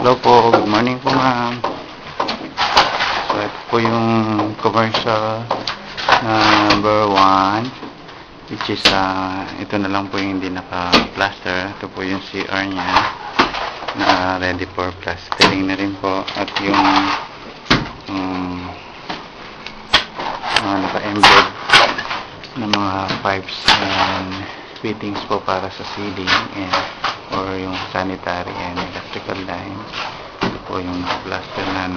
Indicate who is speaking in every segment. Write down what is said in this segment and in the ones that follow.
Speaker 1: Hello po, good morning po ma'am. So ito po yung commercial na number 1, which is ito na lang po yung hindi naka-plaster. Ito po yung CR nya na ready for plastering na rin po, at yung mga naka-embed na mga pipes and fittings po para sa ceiling or yung sanitary and electrical lines. Ito po yung plaster na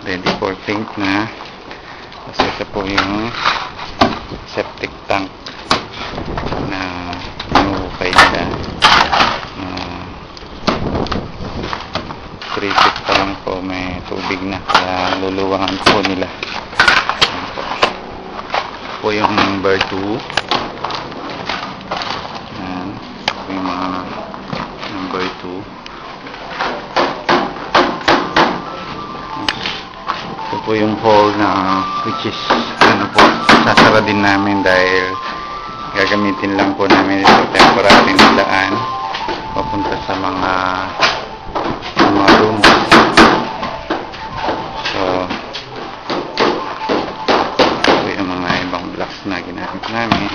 Speaker 1: ready for paint na. Kasi ito po yung septic tank na inuukay nila. 3 feet pa lang po may tubig na, kaya luluwangan po nila. Ito po yung number 2. Yung mga number 2. Ito po yung hole na which is sasara din namin dahil gagamitin lang po namin ito temporary na daan papunta sa mga rooms. So ito yung mga ibang blocks na ginamit namin.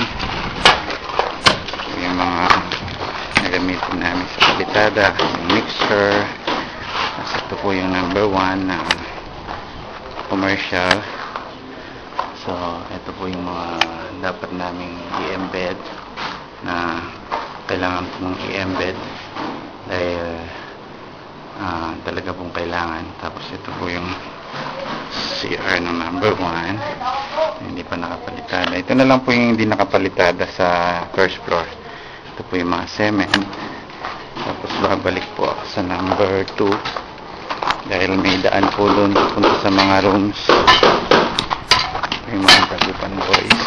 Speaker 1: Ito yung mga gamitin namin sa palitada, yung mixer. Ito po yung number 1 na commercial. So ito po yung mga dapat naming i-embed na kailangan pong i-embed dahil talaga pong kailangan. Tapos ito po yung CR ng number 1 hindi pa nakapalitada. Ito na lang po yung hindi nakapalitada sa first floor. Ito po yung mga cement. Tapos babalik po ako sa number 2 dahil may daan po doon punta sa mga rooms. Ito yung mga kagupan boys.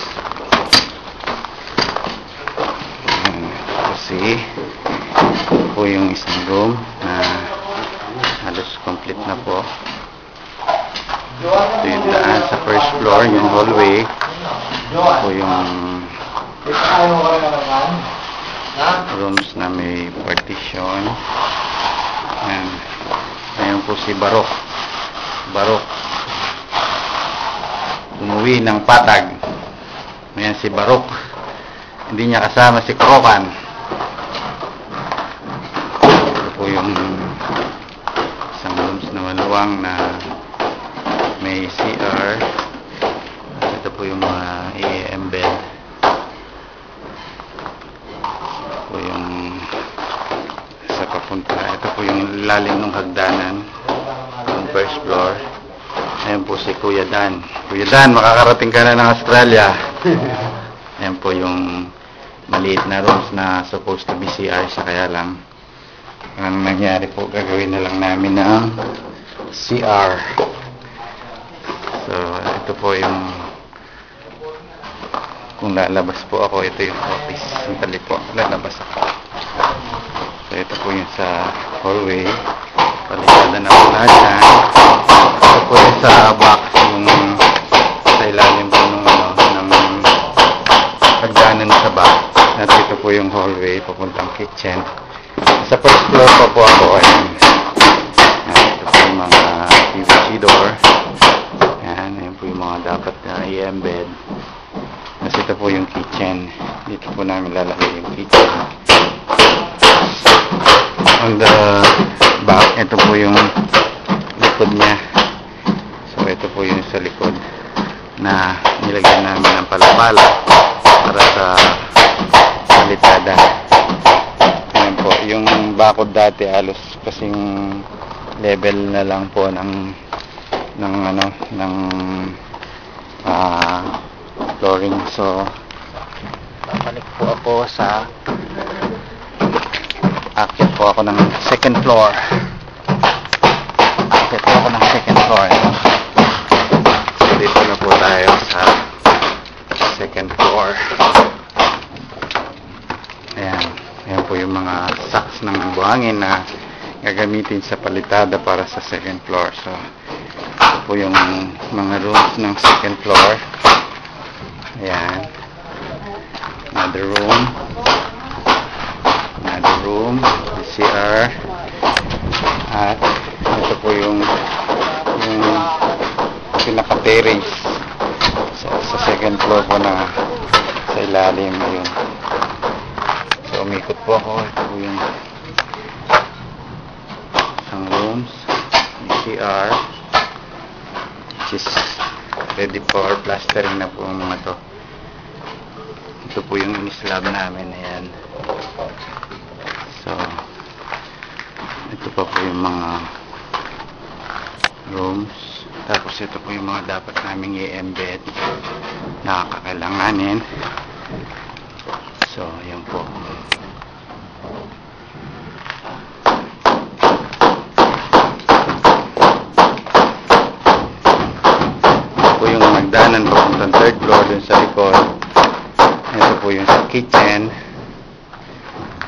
Speaker 1: Kasi ito po yung isang room na halos complete na po. Ito yung daan sa first floor, yung hallway. Ito po yung rooms na may partition. Ayan po si Barok umuwi ng Patag. Ayan si Barok, hindi niya kasama si Krokan. Ito po yung isang rooms na maluwang na may CR. Ito po yung mga i-embed. Po yung sa papunta. Ito po yung lalim ng hagdanan, yung first floor. Ayan po si Kuya Dan. Kuya Dan, makakarating ka na ng Australia. Ayan po yung maliit na rooms na supposed to be CR siya, kaya lang ang nangyari po, gagawin na lang namin ng CR. So ito po yung, kung lalabas po ako, ito yung office. Sandali po, lalabas ako. So ito po yung sa hallway. Palitada na po lahat yan. Ito po yung sa box, yung sa ilalim po ng hagdanan sa back. At ito po yung hallway, papuntang kitchen. Sa first floor po ako. Ito po yung mga PVC door. Ayan po yung mga dapat na i-embed. Kasi ito po yung kitchen. Dito po namin lalagay yung kitchen. On the back, ito po yung likod niya. So ito po yung sa likod na nilagyan namin ng palapala para sa palitada. Ayan po, yung bakod dati alos kasing level na lang po ng flooring. So balik po ako sa akyat po ako ng second floor. So dito na po tayo sa second floor. Ayan po yung mga sacks ng buhangin na gagamitin sa palitada para sa second floor. So ito po yung mga rooms ng second floor. Ayan, another room, the CR. At ito po yung pinaka-terrace sa second floor po na sa ilalim ngayon. So umikot po ako. Ito po yung isang rooms, CR, which is ready for plastering na po mga to. Ito po yung slab namin. Ayan. So ito pa po yung mga rooms. Tapos ito po yung mga dapat naming i-embed na kakailanganin. So ayan po. Ito po yung nagdanan papuntang third floor dun sa likod. Ito po yung sa kitchen.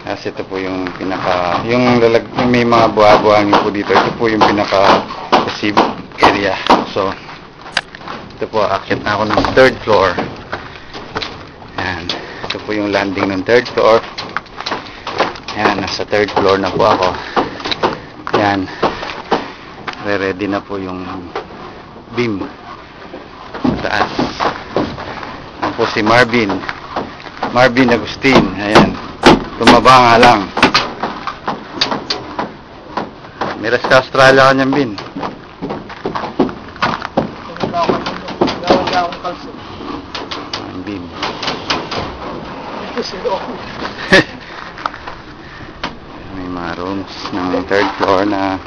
Speaker 1: Kasi ito po yung pinaka, yung may mga buha-buhangin po dito. Ito po yung pinaka receive area. So ito po, aakyat na ako ng third floor. Ayan. Ito po yung landing ng third floor. Ayan, nasa third floor na po ako. Ayan. Ready na po yung beam sa taas. Ayan po si Marvin Agustin. Ayan. Tumaba nga lang. Miras ka Australia ka niyang bin. Ang bin. May mga rooms ng third floor na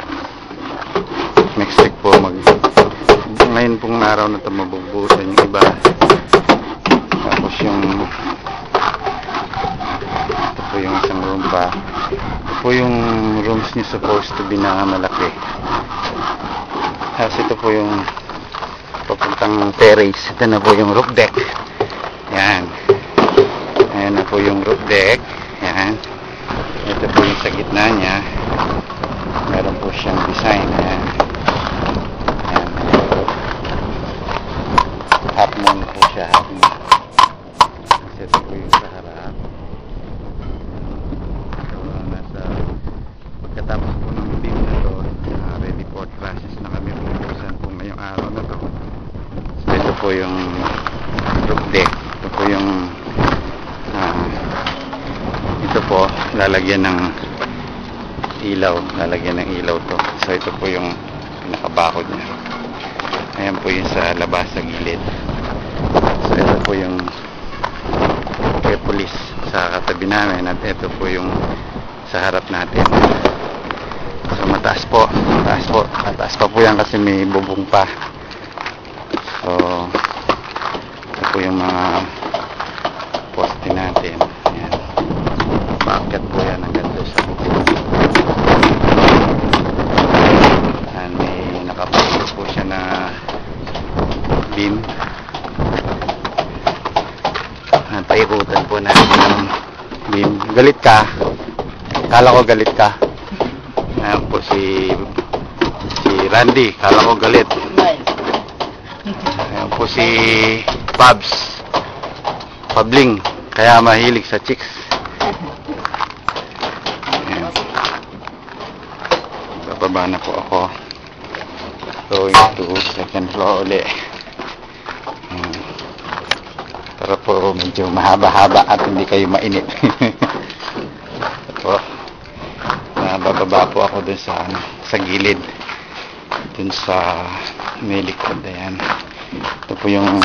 Speaker 1: next week po ngayon pong araw na ito mabubusan yung iba. Tapos yung ito po yung isang room pa. Ito po yung rooms niya supposed to be na malaki. Tapos ito po yung papuntang terrace. Ito na po yung roof deck. Yan. Ayan na po yung roof deck. Yan. Ito po yung sa gitna niya. Meron po siyang design. Ayan. Ayan. Half moon po siya. Half moon. Kasi ito po yung sa harap. Pagkatapos po ng beam na to, ready for classes na kami bubuksan po ngayong araw na to. So ito po yung roof deck. Ito po yung ito po lalagyan ng ilaw to. So ito po yung pinakabakod niya. Ayan po yung sa labas sa gilid. So ito po yung police sa katabi namin at ito po yung sa harap natin. So mataas pa po yan kasi may bubong pa. So ito po yung mga poste natin. Ayan. Bakit po yan hanggang doon sa bubong. Ayan, may nakaposto po siya na beam. Paikutan po natin ng beam. Galit ka? Kala ko galit ka. Ayan po si Randy. Kala ko galit. Ayan po si Pabling. Kaya mahilig sa chicks. Ayan. Bababa na po ako. Going to second floor uli. Para po medyo mahaba-haba at hindi kayo mainit. Po. Bababa po ako dun sa gilid. Dun sa may likod. Ayan. Ito po yung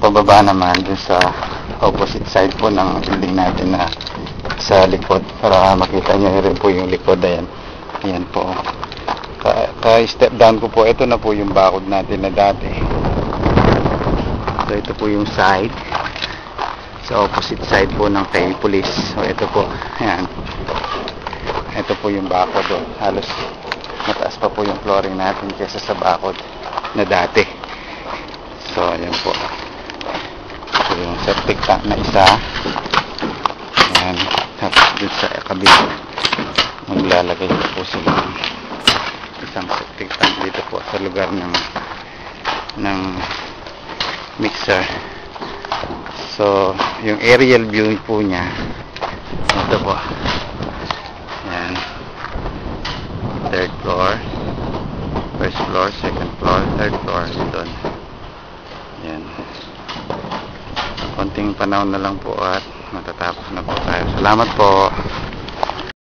Speaker 1: pababa naman dun sa opposite side po ng building natin na sa likod. Para makita nyo rin po yung likod. Ayan. Ayan po. Ka-step down ko po. Ito na po yung bakod natin na dati. So ito po yung side sa opposite side po ng kay police. So ito po, ayan, ito po yung bakod doon. Halos mataas pa po yung flooring natin kaysa sa bakod na dati. So ayan po, ito yung septic tank na isa. Ayan. Tapos dun sa kabila maglalagay po sila ng isang septic tank dito po sa lugar ng mixer. So yung aerial view po niya ito po, ayan, third floor. floor, second floor, third floor, doon. Yan. Konting panahon na lang po at matatapos na po tayo. Salamat po.